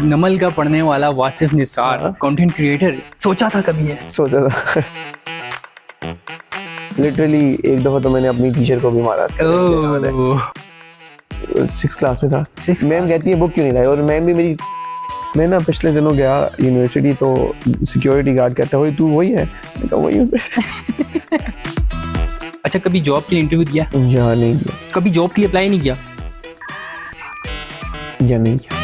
नमल का पढ़ने वाला वासिफ निसार कंटेंट क्रिएटर सोचा था कभी है? सोचा था लिटरली एक दफा तो मैंने अपनी टीचर को भी मारा था। ओह 6th क्लास में था। Sixth मैम कहती है बुक क्यों नहीं लाई, और मैम भी मेरी, मैं ना पिछले दिनों गया यूनिवर्सिटी तो सिक्योरिटी गार्ड कहता है तू वही है, मैं कहा वही हूँ। अच्छा कभी जॉब के लिए इंटरव्यू दिया? या नहीं किया, कभी जॉब के लिए अप्लाई नहीं किया? या नहीं किया।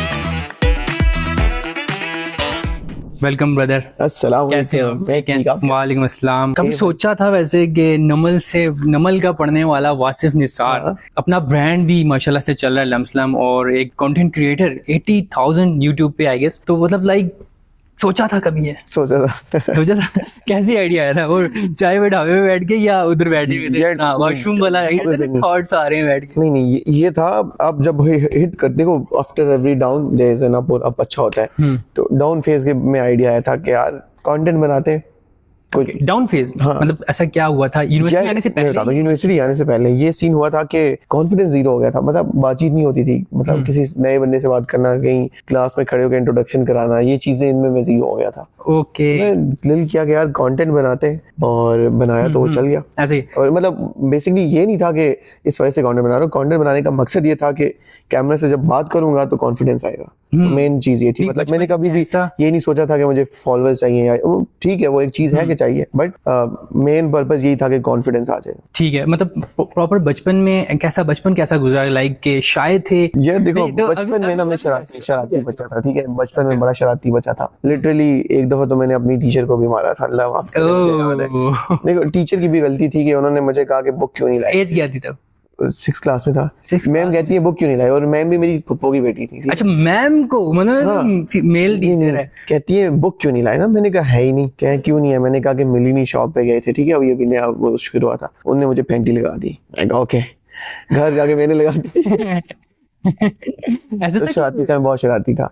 वेलकम ब्रदर, अस्सलाम कैसे हो? मैं ठीक हूं। वालेकुम अस्सलाम। कभी सोचा था वैसे कि नमल का पढ़ने वाला वासिफ निसार अपना ब्रांड भी माशाल्लाह से चल रहा है लमसलम, और एक कंटेंट क्रिएटर 80,000 यूट्यूब पे आई गेस, तो मतलब लाइक सोचा था कभी है? सोचा था। सोचा था कैसी आइडिया आया था? और चाय में ढाबे में बैठ के या उधर बैठे हुए थे वॉशरूम वाला थॉट्स आ रहे हैं बैठ के? नहीं ये था, आप जब हिट करते हो after every down there is an up अच्छा होता है। तो डाउन फेज के में आइडिया आया था कि यार कंटेंट बनाते हैं। डाउन फेज मतलब ऐसा क्या हुआ था? यूनिवर्सिटी आने से पहले? यूनिवर्सिटी आने से पहले ये सीन हुआ था कि कॉन्फिडेंस जीरो हो गया था। मतलब बातचीत नहीं होती थी, मतलब किसी नए बंदे से बात करना, कहीं क्लास में खड़े होकर इंट्रोडक्शन कराना, ये चीजें इनमें मैं जीरो हो गया था। ओके दिल किया कि यार कंटेंट बनाते हैं, और बनाया तो वो चल गया ऐसे ही। और मतलब बेसिकली ये नहीं था कि इस वजह से कंटेंट बना रहा हूँ। कंटेंट बनाने का मकसद ये था कि कैमरे से जब बात करूंगा तो कॉन्फिडेंस आएगा। तो मेन चीज ये थी। मतलब मैंने कभी भी ये नहीं सोचा था कि मुझे फॉलोअर्स चाहिए, या ठीक है वो एक चीज है कि चाहिए, बट मेन पर्पस यही था कि कॉन्फिडेंस आ जाएगा। ठीक है, मतलब प्रॉपर बचपन में बचपन कैसा गुजरा? लाइक के शायद थे ये देखो बचपन में ना मैं शरारती बच्चा था। ठीक है, बचपन में बड़ा शरारती बच्चा था। लिटरली एक दफा तो मैंने अपनी टीचर को भी मारा था। अल्लाह माफ करे। देखो टीचर की भी गलती थी कि उन्होंने मुझे कहा कि बुक क्यों नहीं लाई। एज क्या थी तब? 6th क्लास में था। मैम कहती है बुक क्यों नहीं लाई, और मैम भी मेरी फुप्पो की बेटी थी। अच्छा मैम को मतलब मेल टीचर है? कहती है बुक क्यों नहीं लाई ना, मैंने कहा है ही नहीं। कह क्यों नहीं है, मैंने कहा कि मिली नहीं, शॉप पे गए थे। ठीक है, अभी अभी नया वो शुरू हुआ था, उन्होंने मुझे पेंटी लगा दी। ओके घर जाके मैंने लगा दी। ऐसे तो शरारती था, बहुत शरारती था।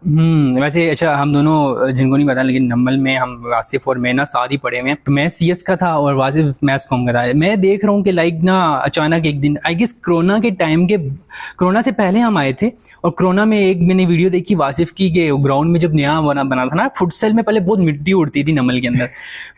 वैसे अच्छा हम दोनों जिनको नहीं पता, लेकिन नम्बल में हम वासिफ और मैं ना साथ ही पढ़े हुए हैं। तो मैं सीएस का था और वासिफ मैथ्स कॉम का था। मैं देख रहा हूँ कि लाइक ना अचानक एक दिन आई गेस कोरोना के टाइम के, कोरोना से पहले हम आए थे, और कोरोना में एक मैंने वीडियो देखी वासिफ की कि ग्राउंड में जब नया बना था ना फुटसेल में, पहले बहुत मिट्टी उड़ती थी नमल के अंदर,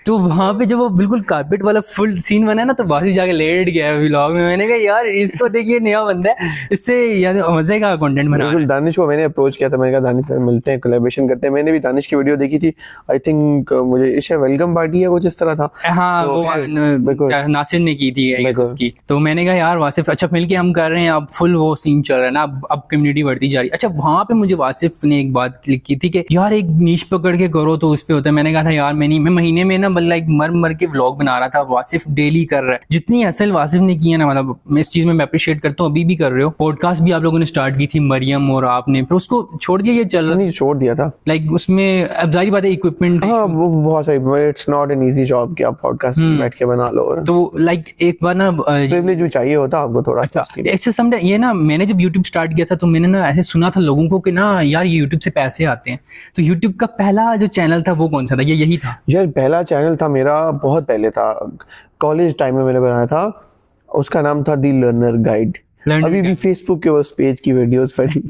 तो वहां पे जब वो बिल्कुल कारपेट वाला फुल सीन बना ना, तो वासिफ जाके लेट गया व्लॉग में। मैंने कहा यार इसको देखिए नया बंदा है, इससे यार मजे का कंटेंट बना। दानिश को मैंने अप्रोच किया था, मैंने कहा दानिश मिलते हैं, कोलैबोरेशन करते हैं। मैंने भी दानिश की वीडियो देखी थी, आई थिंक मुझे इसे वेलकम पार्टी है कुछ इस तरह था। हाँ तो वो नासिर ने की थी उसकी। तो मैंने कहा यार वासिफ अच्छा मिलके हम कर रहे हैं, अब फुल वो सीन चल रहा है ना, अब कम्युनिटी बढ़ती जा रही है। अच्छा वहां पे मुझे वासिफ ने एक बात क्लिक की थी कि यार एक नीश पकड़ के करो तो उस पे होता है। मैंने कहा था यार मैं महीने में ना लाइक मर के व्लॉग बना रहा था, वासिफ डेली कर रहा है। जितनी असल वासिफ ने की है ना, मतलब मैं इस चीज में अप्रिशिएट करता हूँ। अभी भी कर रहे हो, पॉडकास्ट भी आप लोगों ने स्टार्ट की थी मरियम और आपने, फिर उसको छोड़ दिया? ये चल रहा नहीं, छोड़ दिया था। लाइक उसमें अब जाहिर बात है इक्विपमेंट, हाँ वो बहुत सही, it's not an easy job कि आप पॉडकास्ट बैठ के बना लो। तो लाइक एक बार ना प्रिविलेज भी चाहिए होता आपको थोड़ा सा। अच्छा समझा। ये ना मैंने जब YouTube स्टार्ट किया था तो मैंने ना ऐसे सुना था लोगों को कि ना यार ये YouTube से पैसे आते हैं। तो YouTube का पहला जो चैनल था वो कौन सा था? ये यही था यार, पहला चैनल था मेरा, बहुत पहले था, कॉलेज टाइम में मैंने बनाया था। उसका नाम था दी लर्नर गाइड। अभी भी फेसबुक के उस पेज की वीडियोस पड़ी।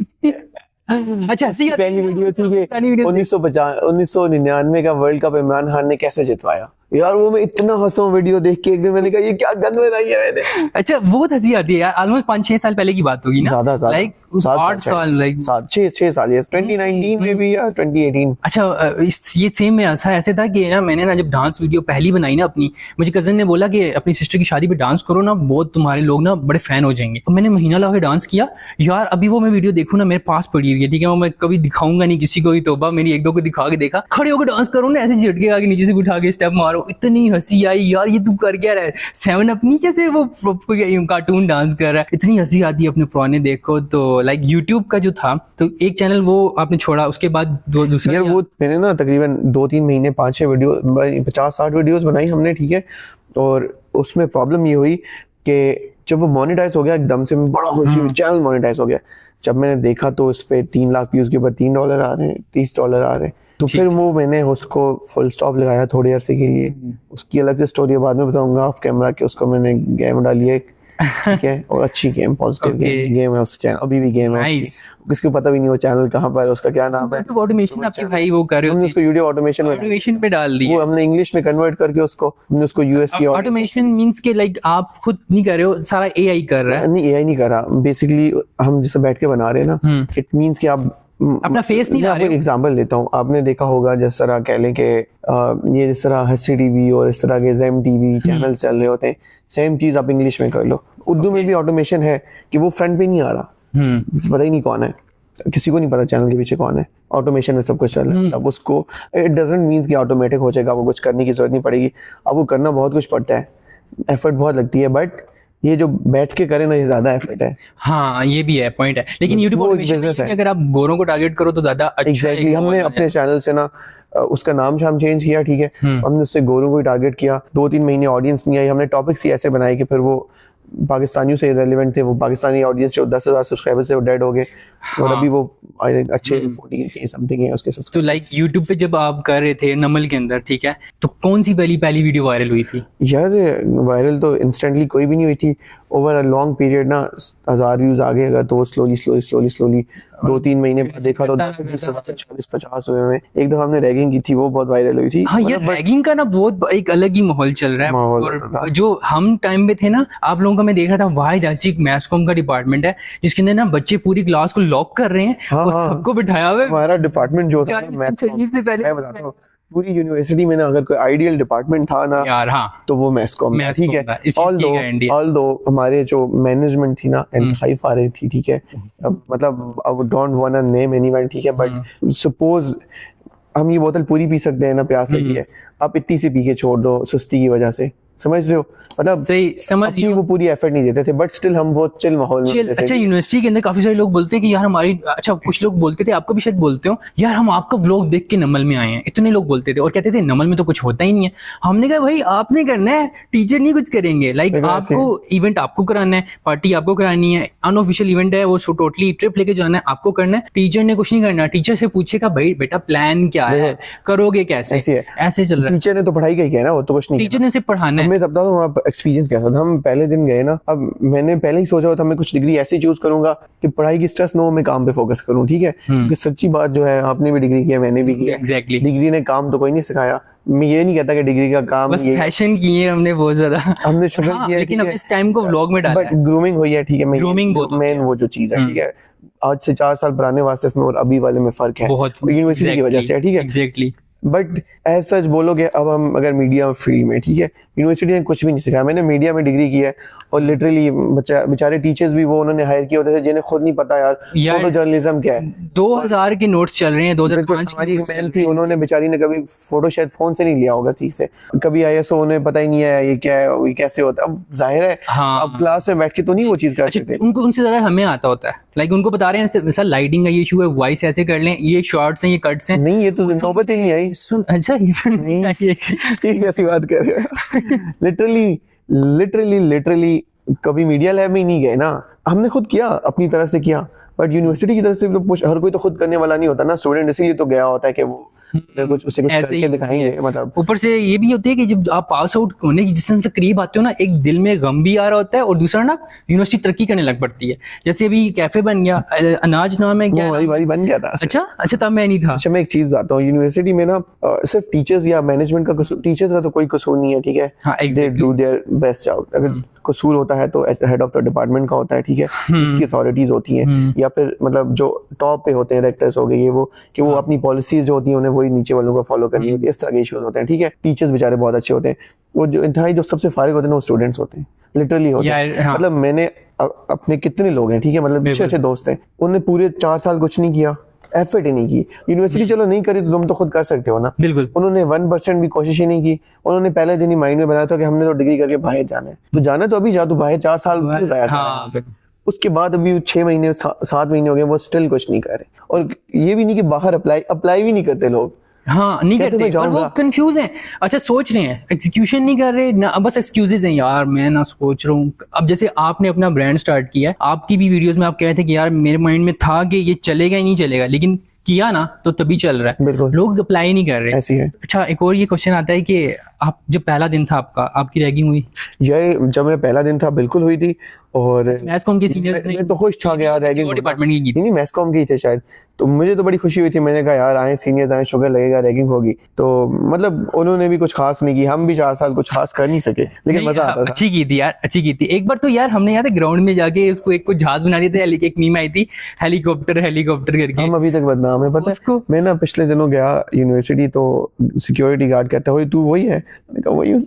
अच्छा पहली वीडियो थी कि 1999 का वर्ल्ड कप इमरान खान ने कैसे जितवाया। यार वो मैं इतना हंसा वीडियो देख के, एक दिन मैंने कहा ये क्या गंद बनाई है मैंने। अच्छा बहुत हंसी आती है यार। ऑलमोस्ट 5-6 साल पहले की बात होगी ना? ज्यादा लाइक 8 साल, लाइक 6 साल, 2019 में भी या 2018। अच्छा ये सेम में ऐसे था कि ना मैंने ना जब डांस वीडियो पहली बनाई ना अपनी, मुझे कजन ने बोला कि अपनी सिस्टर की शादी पे डांस करो ना, बहुत तुम्हारे लोग ना बड़े फैन हो जाएंगे। तो मैंने महीना लगा के डांस किया यार। अभी वो मैं वीडियो देखूँ ना मेरे पास पड़ी हुई है, ठीक है, वो मैं कभी दिखाऊंगा नहीं किसी को भी। तोबा मेरी एक दो को दिखा के देखा, खड़े होकर डांस करो ना, ऐसे झटके आगे नीचे से उठा के स्टेप मारो, इतनी हंसी आई यार ये तू कर क्या रहा है। 7 अपनी कैसे वो कार्टून डांस कर रहा है, इतनी हंसी आती है अपने पुराने देखो। तो लाइक यूट्यूब का जो था, तो एक चैनल वो आपने छोड़ा, उसके बाद दूसरा यार वो मैंने ना तकरीबन 2-3 महीने 5-6 वीडियो 50-60 वीडियोस बनाई हमने, ठीक है। और उसमें प्रॉब्लम ये हुई कि जब वो मोनेटाइज हो गया एकदम से, बड़ा खुशी, चैनल मोनेटाइज हो गया। जब मैंने देखा तो इस पे 3 लाख व्यूज के ऊपर $3 आ रहे हैं, $30 आ रहे हैं। तो फिर वो मैंने उसको फुल स्टॉप लगाया थोड़े अरसे के लिए। उसकी अलग से स्टोरी बाद में बताऊंगा ऑफ कैमरा, कि उसको मैंने गेम डाली है ठीक है, और अच्छी गेम, पॉजिटिव गेम है उस चैनल, अभी भी गेम है Nice. किसी को पता भी नहीं वो चैनल कहाँ पर है, उसका क्या नाम है। तो ऑटोमेशन आपके भाई वो कर रहे हमने हो, उसको यूट्यूब ऑटोमेशन में ऑटोमेशन पे डाल दिया। वो हमने इंग्लिश में कन्वर्ट करके उसको हमने उसको यूएस की ऑटोमेशन मींस के लाइक आप खुद नहीं कर रहे हो, सारा एआई कर रहा है। नहीं, एआई नहीं कर रहा, बेसिकली हम जैसे बैठ के बना रहे हैं ना, इट मींस कि आप अपना फेस नहीं ला रहे हो। एग्जांपल देता हूँ, आपने देखा होगा जिस तरह कह लें कि ये जिस तरह हस्सी टीवी और इस तरह के जेम टीवी चैनल चल रहे होते हैं, सेम चीज आप इंग्लिश में कर लो। उर्दू में भी ऑटोमेशन है कि वो फ्रंट पे नहीं आ रहा, पता ही नहीं कौन है, किसी को नहीं पता चैनल के पीछे कौन है, ऑटोमेशन में सब कुछ चल रहा है। अब उसको इट डजंट मीन कि ऑटोमेटिक हो जाएगा, आपको कुछ करने की जरूरत नहीं पड़ेगी, आपको करना बहुत कुछ पड़ता है, एफर्ट बहुत लगती है, बट ये जो बैठ के करे ना, ये ज्यादा एफर्ट है। हाँ ये भी है, पॉइंट है, लेकिन यूट्यूब ऑटोमेशन में अगर आप गोरों को टारगेट करो तो ज्यादा अच्छा। एग्जैक्टली, हमने अपने चैनल से ना उसका नाम शाम चेंज किया, ठीक है, हमने उससे गोरों को ही टारगेट किया, 2-3 महीने ऑडियंस नहीं आई, हमने टॉपिक्स ही ऐसे बनाए कि फिर वो पाकिस्तानियों से रेलेवेंट थे, वो पाकिस्तानी ऑडियंस जो 10,000 सब्सक्राइबर्स थे वो डेड हो गए। और अभी वो आई थिंक अच्छे 14K समथिंग है उसके तो लाइक यूट्यूब पे जब आप कर रहे थे नमल के अंदर, ठीक है, तो कौन सी पहली वीडियो वायरल हुई थी? यार वायरल तो इंस्टेंटली कोई भी नहीं हुई थी, ओवर अ लॉन्ग पीरियड ना 1000 व्यूज आ गए, अगर तो स्लोली 2-3 महीने बाद देखा तो 10, 20, 40, 50 हुए हैं। एक दफा हमने रैगिंग की थी, वो बहुत वायरल हुई थी। हाँ, ये रैगिंग का ना बहुत एक अलग ही माहौल चल रहा है। और जो हम टाइम पे थे ना, आप लोगों का मैं देख रहा था, वाहिद ऐसी एक मैथ्स कॉम का डिपार्टमेंट है जिसके अंदर ना बच्चे पूरी क्लास को लॉक कर रहे हैं और सबको बिठाया हुआ है। हमारा डिपार्टमेंट जो था, मैं बताता हूँ, पूरी यूनिवर्सिटी में ना अगर कोई आइडियल डिपार्टमेंट था ना यार, हाँ, तो वो मैथ्स कॉम, ठीक है। ऑल्दो हमारे जो मैनेजमेंट थी ना इंतहाई फारे थी, ठीक है, मतलब I don't want to name anyone, ठीक है, बट सपोज हम ये बोतल पूरी पी सकते हैं ना, प्यास लगी है, आप इतनी सी पी के छोड़ दो सुस्ती की वजह से, समझ रहे हो, मतलब सही समझ रही वो पूरी एफर्ट नहीं देते थे, बट स्टिल हम बहुत चिल माहौल में थे। अच्छा, यूनिवर्सिटी के अंदर काफी सारे लोग बोलते हैं कि यार हमारी, अच्छा कुछ लोग बोलते थे, आपको भी शायद बोलते हो, यार हम आपका व्लॉग देख के नमल में आए हैं, इतने लोग बोलते थे और कहते थे नमल में तो कुछ होता ही नहीं है। हमने कहा भाई आपने करना है, टीचर नहीं कुछ करेंगे, लाइक आपको इवेंट आपको कराना है, पार्टी आपको करानी है, अनऑफिशियल इवेंट है वो, टोटली ट्रिप लेके जाना है, आपको करना है, टीचर ने कुछ नहीं करना। टीचर से पूछेगा भाई बेटा प्लान क्या है, करोगे कैसे, ऐसे चल रहा है। टीचर ने तो पढ़ाई का ही किया ना, वो तो कुछ नहीं, टीचर ने सिर्फ पढ़ाना है। हमें तब तो एक्सपीरियंस कैसा था, हम पहले दिन गए ना, अब मैंने पहले ही सोचा था मैं कुछ डिग्री ऐसी चूज करूंगा कि पढ़ाई की स्ट्रेस ना हो, मैं काम पे फोकस करूं, ठीक है, क्योंकि सच्ची बात जो है, आपने भी डिग्री किया, मैंने भी किया, एग्जैक्टली, डिग्री ने काम तो कोई नहीं सिखाया। मैं ये नहीं कहता कि डिग्री का काम बस फैशन किए हमने बहुत ज्यादा, हमने शुगर किया, लेकिन अब इस टाइम को व्लॉग में डाला, बट ग्रूमिंग हुई है, ठीक है, ग्रूमिंग मेन वो जो चीज है, ठीक है, आज से 4 साल पुराने वास्ते में और अभी वाले में फर्क है, यूनिवर्सिटी की वजह से, ठीक है, एग्जैक्टली। बट एज सच बोलोगे, अब हम अगर मीडिया फील्ड में, ठीक है, यूनिवर्सिटी ने कुछ भी नहीं सिखाया, मैंने मीडिया में डिग्री की है, और लिटरली बेचारे टीचर्स भी वो उन्होंने हायर किए होते थे जिन्हें खुद नहीं पता यार फोटो जर्नलिज्म क्या है। 2000 के नोट्स चल रहे हैं, 2005 हमारी मैम थी, उन्होंने बेचारी ने कभी फोटो शायद फोन से नहीं लिया होगा ठीक से, कभी ISO उन्हें पता ही नहीं है ये क्या है, ये कैसे होता है। अब जाहिर है, अब क्लास में बैठ के तो नहीं वो चीज कर सकते, उनको उनसे ज्यादा हमें आता होता है, लाइक उनको बता रहे हैं सर लाइटिंग का ये इशू है, वॉइस ऐसे कर लें, ये शॉर्ट्स हैं, ये कट्स हैं, नहीं ये तो नौबत ही नहीं आई। अच्छा ये कैसी बात कर रहे हो। लिटरली कभी मीडिया लैब में ही नहीं गए ना, हमने खुद किया, अपनी तरह से किया, बट यूनिवर्सिटी की तरफ से तो हर कोई तो खुद करने वाला नहीं होता ना, स्टूडेंट इसीलिए तो गया होता है कि वो कुछ उसे कुछ करके दिखाएंगे। मतलब ऊपर से ये भी होती है कि जब आप पास आउट होने की जिस से करीब आते हो ना, एक दिल में गम भी आ रहा होता है, और दूसरा ना यूनिवर्सिटी तरक्की करने लग पड़ती है। जैसे अभी कैफे बन गया, अनाज नाम है, क्या हमारी बारी बन गया था। अच्छा तब मैं नहीं था। अच्छा मैं एक चीज बताता हूँ, यूनिवर्सिटी में ना सिर्फ टीचर्स या मैनेजमेंट का कसूर, टीचर्स का तो कोई कसूर नहीं है, ठीक है, they do their best out. अगर कसूर होता है तो हेड ऑफ द डिपार्टमेंट का होता है, ठीक है, इसकी अथॉरिटीज होती हैं, या फिर मतलब जो टॉप पे होते हैं, डायरेक्टर्स हो गए, ये वो कि वो अपनी पॉलिसीज जो होती हैं उन्हें वही नीचे वालों को फॉलो करनी होती है, इस तरह के इश्यूज होते हैं, ठीक है। टीचर्स बेचारे बहुत अच्छे होते हैं, वो जो इंतहाई जो सबसे फारिग होते हैं वो स्टूडेंट्स होते हैं, लिटरली होते हैं। मतलब मैंने अपने कितने लोग हैं, ठीक है, मतलब अच्छे दोस्त हैं, उन्होंने पूरे 4 साल कुछ नहीं किया, एफर्ट ही नहीं की। यूनिवर्सिटी चलो नहीं करी तो तुम तो खुद कर सकते हो ना, बिल्कुल। उन्होंने 1% भी कोशिश ही नहीं की। उन्होंने पहले दिन ही माइंड में बनाया था कि हमने तो डिग्री करके बाहर जाना है, तो जाना तो अभी जा, तो बाहर 4 साल जाया कर। उसके बाद अभी 6 महीने 7 महीने हो गए, वो स्टिल कुछ नहीं कर रहे। और ये भी नहीं कि बाहर अप्लाई भी नहीं करते लोग, हाँ नहीं करते, और वो कंफ्यूज हैं। अच्छा सोच रहे हैं, एग्जीक्यूशन नहीं कर रहे ना, बस एक्सक्यूजेज हैं, यार मैं ना सोच रहा हूँ। अब जैसे आपने अपना ब्रांड स्टार्ट किया है, आपकी भी वीडियोस में आप कह रहे थे कि यार मेरे माइंड में था कि ये चलेगा ही नहीं चलेगा, लेकिन किया ना तो तभी चल रहा है, बिल्कुल। लोग अप्लाई नहीं कर रहे। ऐसी है। अच्छा, एक और ये क्वेश्चन आता है कि आप जब पहला दिन था आपका, आपकी रैगिंग हुई? यार जब मैं पहला दिन था बिल्कुल हुई थी, और मैथ्स कॉम के सीनियर मैं तो खुश था कि यार रैगिंग और डिपार्टमेंट की नहीं, मैथ्स कॉम की थे शायद, तो मुझे तो बड़ी खुशी हुई थी। मैंने कहा यार आए सीनियर आए, शुगर लगेगा, रैगिंग होगी। तो मतलब उन्होंने भी कुछ खास नहीं की, हम भी 4 साल कुछ खास कर नहीं सके, लेकिन मजा आता था। अच्छी की थी यार, अच्छी की थी। एक बार तो यार हमने याद है ग्राउंड में जाके इसको एक कुछ जहाज बना दिया था, एक मीम आई थी हेलीकॉप्टर हेलीकॉप्टर करके। हम अभी तक बदनाम है, पता है। उसको मैं ना पिछले दिनों गया यूनिवर्सिटी, तो सिक्योरिटी गार्ड कहता है तू वही है? मैंने कहा वही हूँ।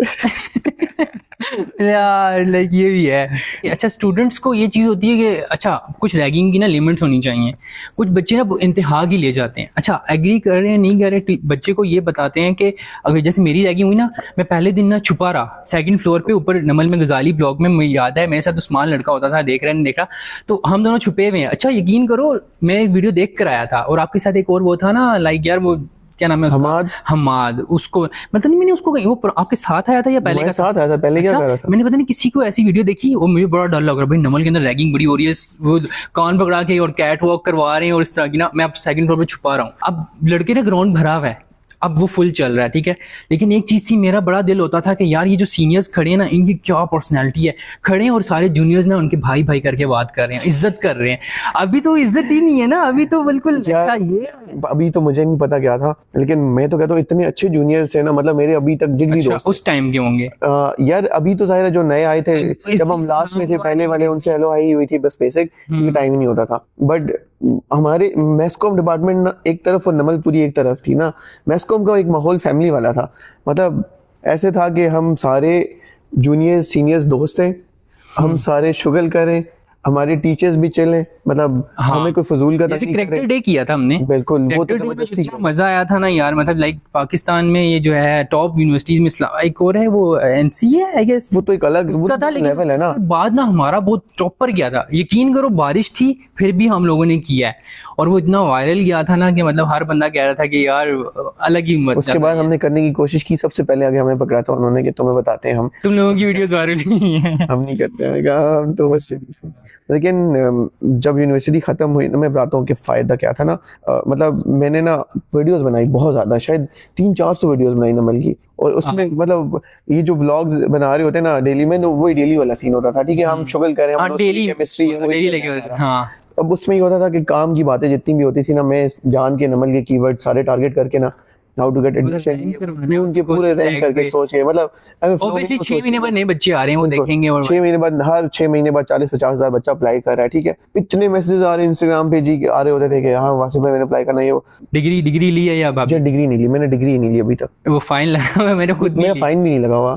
यार लाइक ये भी है। अच्छा, स्टूडेंट्स को ये चीज़ होती है कि अच्छा कुछ रैगिंग की ना लिमिट्स होनी चाहिए। कुछ बच्चे ना इंतहा की ले जाते हैं। अच्छा, एग्री कर रहे हैं नहीं कर रहे, बच्चे को ये बताते हैं कि अगर जैसे मेरी रैगिंग हुई ना, मैं पहले दिन ना छुपा रहा 2nd फ्लोर पे ऊपर नमल में गजाली ब्लॉक में। मुझे याद है मेरे साथ उस्मान लड़का होता था, देख रहा है नहीं देख रहा, तो हम दोनों छुपे हुए हैं। अच्छा यकीन करो, मैं एक वीडियो देख कर आया था, और आपके साथ एक और वो था ना, लाइक यार वो क्या नाम है उसका? हमाद। उसको मतलब नहीं, मैंने उसको वो आपके साथ आया था या पहले का साथ आया था? पहले क्या कर रहा था? मैंने पता नहीं किसी को ऐसी वीडियो देखी और मुझे बड़ा डर लग रहा है भाई, नमल के अंदर रैगिंग बड़ी हो रही है, वो कान पकड़ा के और कैट वॉक करवा रहे हैं और इस तरह की ना। मैं अब 2nd फ्लोर पे छुपा रहा हूँ, अब लड़के ना ग्राउंड भरा हुआ है, अब वो फुल चल रहा है, ठीक है। लेकिन एक चीज थी, मेरा बड़ा दिल होता था कि यार ये जो सीनियर्स खड़े हैं ना, इनकी क्या पर्सनैलिटी है, खड़े हैं और सारे जूनियर्स ना उनके भाई भाई करके बात कर रहे हैं, इज्जत कर रहे हैं। अभी तो इज्जत ही नहीं है ना, अभी तो बिल्कुल ये अभी तो मुझे नहीं पता क्या था, लेकिन मैं तो कहता हूँ इतने अच्छे जूनियर्स है ना, मतलब मेरे अभी तक जिगरी दोस्त उस टाइम के होंगे। यार अभी तो जाहिर है जो नए आए थे, जब हम लास्ट में थे पहले वाले, उनसे हेलो हाई हुई थी बस बेसिक, क्योंकि टाइम ही नहीं होता था। बट हमारे मैथ्स-कॉम डिपार्टमेंट ना एक तरफ और नमलपुरी एक तरफ थी ना। मैथ्स-कॉम का एक माहौल फैमिली वाला था, मतलब ऐसे था कि हम सारे जूनियर सीनियर्स दोस्त थे, हम सारे शुगल करें, हमारे टीचर्स भी चले, मतलब हमें कोई फजूल का जैसे करेक्टर डे किया था हमने, बिल्कुल। वो तो जबरदस्ती मजा आया था ना यार, मतलब लाइक पाकिस्तान में ये जो है टॉप यूनिवर्सिटीज में एक और है वो एनसी है आई गेस, वो तो एक अलग लेवल है ना। बाद ना हमारा बहुत टॉपर गया था, यकीन करो बारिश थी फिर भी हम लोगों ने किया है, और वो इतना वायरल गया था ना कि मतलब हर बंदा कह रहा था कि यार अलग ही मजा। उसके बाद हमने करने की कोशिश की, सबसे पहले आगे हमें पकड़ा था उन्होंने कि तुम्हें बताते हैं हम, तुम लोगों की वीडियोस वायरल नहीं है। हम नहीं करते हैं, हम तो बस। लेकिन जब यूनिवर्सिटी खत्म हुई ना, मैं बताता हूँ कि फायदा क्या था ना। मतलब मैंने ना वीडियोस बनाई बहुत ज्यादा, शायद 300-400 वीडियोस बनाई नमल की, और उसमें मतलब ये जो व्लॉग्स बना रहे होते हैं ना डेली में, तो वही डेली वाला सीन होता था, ठीक है। हम शुगल करें, हम डेली केमिस्ट्री डेली लगे। हाँ, अब उसमें ये होता था कि काम की बातें जितनी भी होती थी ना, मैं जान के नमल के कीवर्ड सारे टारगेट करके ना, हाउ टू गेट एडमिशन, उनके पूरे रैंक करके सोच के, मतलब ऑब्वियसली 6 महीने बाद नए बच्चे आ रहे हैं, वो देखेंगे, और 6 महीने बाद, हर 6 महीने बाद 40-50 हजार बच्चा अप्लाई कर रहा है, ठीक है। इतने मैसेजेस आ रहे इंस्टाग्राम पे जी आ रहे होते थे कि हाँ वासिफ भाई मैंने अप्लाई करना है। वो डिग्री ली है या मुझे डिग्री नहीं ली, मैंने डिग्री नहीं ली अभी तक। वो फाइन लगा हुआ है, मैंने खुद मेरा फाइन भी नहीं लगा हुआ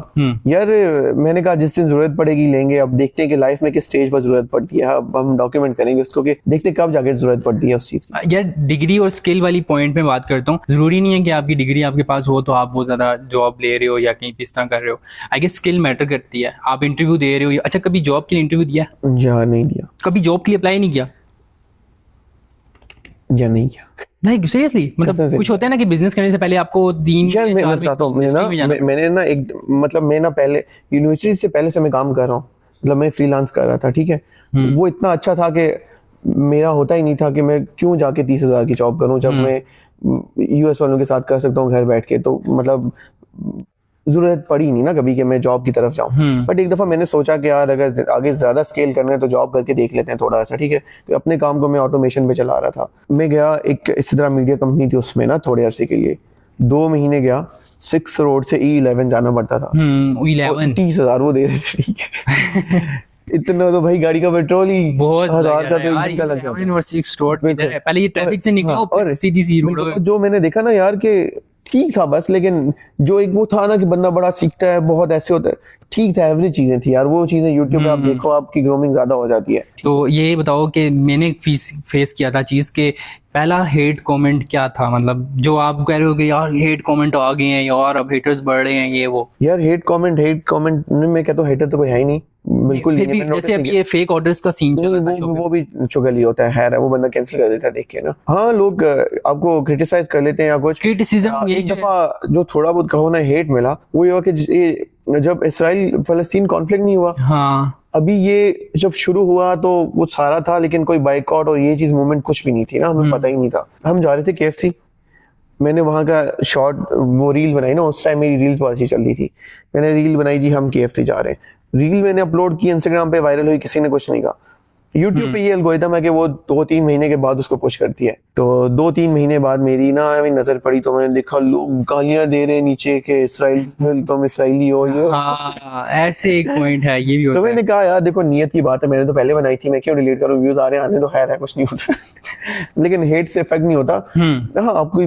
यार। मैंने कहा जिस दिन जरूरत पड़ेगी लेंगे, अब देखते हैं कि लाइफ में किस स्टेज पर जरूरत पड़ती है, अब हम डॉक्यूमेंट करेंगे उसको कि देखते कब जाके जरूरत पड़ती है उस चीज की। यार डिग्री और स्किल वाली पॉइंट में बात करता हूँ, जरूरी नहीं है कि आपकी डिग्री आपके पास हो तो आप बहुत ज्यादा जॉब ले रहे हो या कहीं इस तरह कर रहे हो। आई गेस स्किल मैटर करती है। आप इंटरव्यू दे रहे हो, अच्छा कभी जॉब के लिए इंटरव्यू दिया? या नहीं दिया। कभी जॉब के लिए अप्लाई नहीं किया? या नहीं किया। नहीं सीरियसली, मतलब कुछ होता है ना कि बिजनेस करने से पहले आपको 3 यार मैं बताता हूँ, मैंने ना एक मतलब मैं ना पहले यूनिवर्सिटी से पहले से मैं काम कर रहा हूँ, मतलब मैं फ्रीलांस कर रहा था, ठीक है। वो इतना अच्छा था कि मेरा होता ही नहीं था कि मैं क्यों जाके 30,000 की जॉब करूं जब मैं यूएस वालों के साथ कर सकता हूँ घर बैठ के। तो मतलब जरूरत पड़ी नहीं ना कभी कि मैं जॉब की तरफ जाऊं। बट एक दफा मैंने सोचा कि यार अगर आगे ज्यादा स्केल करना है तो जॉब करके देख लेते हैं थोड़ा सा, ठीक है। तो अपने काम को मैं ऑटोमेशन पे चला रहा था। मैं गया एक इसी तरह मीडिया कंपनी थी उसमें ना, थोड़े अरसे के लिए 2 महीने गया। 6 रोड से E11 जाना पड़ता था। 30,000 वो दे रहे थे, ठीक है। इतना तो भाई गाड़ी का पेट्रोल ही बहुत 1000 का तो एक दिन का लग जाता है। पहले ये ट्रैफिक से निकलो और सीधी सी रोड। जो मैंने देखा ना यार कि ठीक था बस, लेकिन जो एक वो था ना कि बंदा बड़ा सीखता है, बहुत ऐसे होता है, ठीक था, एवरेज चीजें थी यार। वो चीजें यूट्यूब पे आप देखो, आपकी ग्रूमिंग ज्यादा हो जाती है। तो ये बताओ कि मैंने फेस किया था चीज के पहला हेट कमेंट क्या था, मतलब जो आप कह रहे हो कि यार हेट कमेंट आ गए हैं यार, अब हेटर्स बढ़ रहे हैं ये वो। यार हेट कमेंट मैं कहता हूँ हेटर तो कोई है ही नहीं, बिल्कुल फिर भी जैसे अब ये फेक ऑर्डर्स का सीन चल रहा था, वो भी चुगली होता है, खैर है, वो बंदा कैंसिल कर देता है देख के ना। हाँ लोग आपको क्रिटिसाइज कर लेते हैं या कुछ क्रिटिसिज्म। एक दफा जो थोड़ा बहुत कहो ना हेट मिला, वो ये हुआ कि जब इसराइल फलस्तीन कॉन्फ्लिक्ट नहीं हुआ, हाँ अभी ये जब शुरू हुआ तो वो सारा था, लेकिन कोई बाइकआउट और ये चीज मूवमेंट कुछ भी नहीं थी ना, हमें पता ही नहीं था। हम जा रहे थे KFC, मैंने वहां का शॉर्ट वो रील बनाई ना, उस टाइम मेरी रील्स बहुत अच्छी चलती थी, मैंने रील बनाई जी हम KFC जा रहे हैं। रील मैंने अपलोड की, इंस्टाग्राम पे वायरल हुई, किसी ने कुछ नहीं कहा। यूट्यूब पे ये एल्गोरिथम है कि वो 2-3 महीने के बाद उसको पुश करती है। तो 2-3 महीने बाद मेरी ना नजर पड़ी तो मैंने देखा लोग गालियां दे रहे नीचे के इसराइल, तुम इसराइली हो ये। हाँ ऐसे एक पॉइंट है, ये भी तो होता मैंने कहा यार देखो नियत की बात है, मैंने तो पहले बनाई थी, मैं क्यों डिलीट करूं, व्यूज आ रहे हैं आने तो खैर है, कुछ नहीं होता। लेकिन हेट से इफेक्ट नहीं होता। हाँ आपको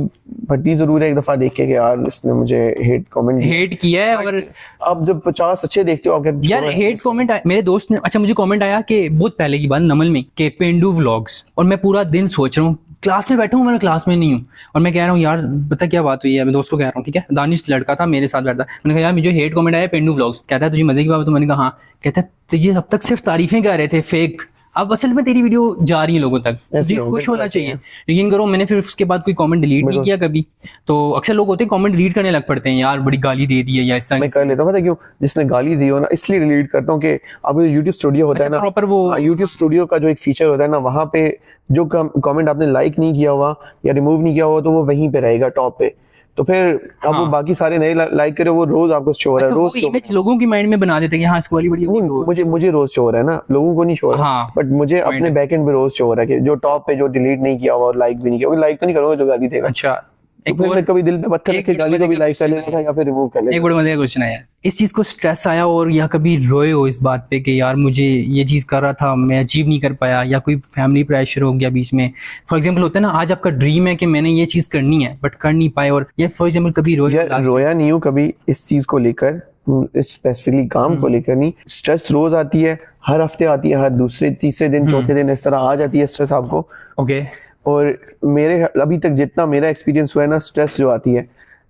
भट्टी जरूर है एक दफा देख के कि यार इसने मुझे हेट कमेंट हेट किया है। और आप जब 50 अच्छे देखते हो आप कहते हो, यार हेट कमेंट मेरे दोस्त ने, अच्छा मुझे कमेंट आया कि बहुत पहले की बात नमल में के पेंडू व्लॉग्स, और मैं पूरा दिन सोच रहा हूँ, क्लास में बैठा हूँ, मैं क्लास में नहीं हूँ, और मैं कह रहा हूँ यार पता क्या बात हुई है, मैं दोस्त को कह रहा हूँ, ठीक है, दानिश लड़का था मेरे साथ बैठा, मैंने कहा यार मुझे हेट कमेंट आया पेंडू व्लॉग्स, कहता है तुझे मजे की बात, तो मैंने कहा हाँ, कहता है तो ये अब तक सिर्फ तारीफें कर रहे थे फेक, अब असल में तेरी वीडियो जा रही है लोगों तक, तुझे खुश होना चाहिए। यकीन करो मैंने फिर उसके बाद कोई कमेंट डिलीट नहीं किया कभी। तो अक्सर लोग होते हैं कमेंट डिलीट करने लग पड़ते हैं, यार बड़ी गाली दे दी है या इस तरह। मैं कर लेता हूँ, पता क्यों, जिसने गाली दी हो ना इसलिए डिलीट करता हूँ कि आपको यूट्यूब स्टूडियो होता है ना, प्रॉपर वो यूट्यूब स्टूडियो का जो एक फीचर होता है ना, वहां पे जो कमेंट आपने लाइक नहीं किया हुआ या रिमूव नहीं किया हुआ तो वो वहीं पे रहेगा टॉप पे। तो फिर अब वो बाकी सारे नए लाइक करे वो रोज आपको शो हो रहा है, रोज इमेज लोगों की माइंड में बना देते हैं कि हाँ इसको वाली बड़ी नहीं, मुझे रोज शो हो रहा है ना, लोगों को नहीं शो हो रहा हाँ, बट मुझे अपने बैकएंड पे रोज शो हो रहा है कि जो टॉप पे जो डिलीट नहीं किया हुआ और लाइक भी नहीं किया, लाइक तो नहीं करूंगा जो गाली देगा। अच्छा एक और कभी दिल पे पत्थर रख के गाली को भी लाइक कर लेता था या फिर रिमूव कर लेता। एक बड़ा मजे का क्वेश्चन आया, इस चीज को स्ट्रेस आया और या कभी रोए हो इस बात पे कि यार मुझे ये चीज कर रहा था मैं अचीव नहीं कर पाया, या कोई फैमिली प्रेशर हो गया बीच में, फॉर एग्जांपल होता है ना आज आपका ड्रीम है कि मैंने ये चीज करनी है बट कर नहीं पाए, और ये फॉर एग्जांपल कभी रोया नहीं हूँ कभी इस चीज को लेकर, स्पेसिफिकली काम को लेकर नहीं। स्ट्रेस रोज आती है, हर हफ्ते आती है, हर दूसरे तीसरे दिन चौथे दिन इस तरह आ जाती है स्ट्रेस आपको। ओके और मेरे अभी तक जितना मेरा एक्सपीरियंस हुआ है ना, स्ट्रेस जो आती है,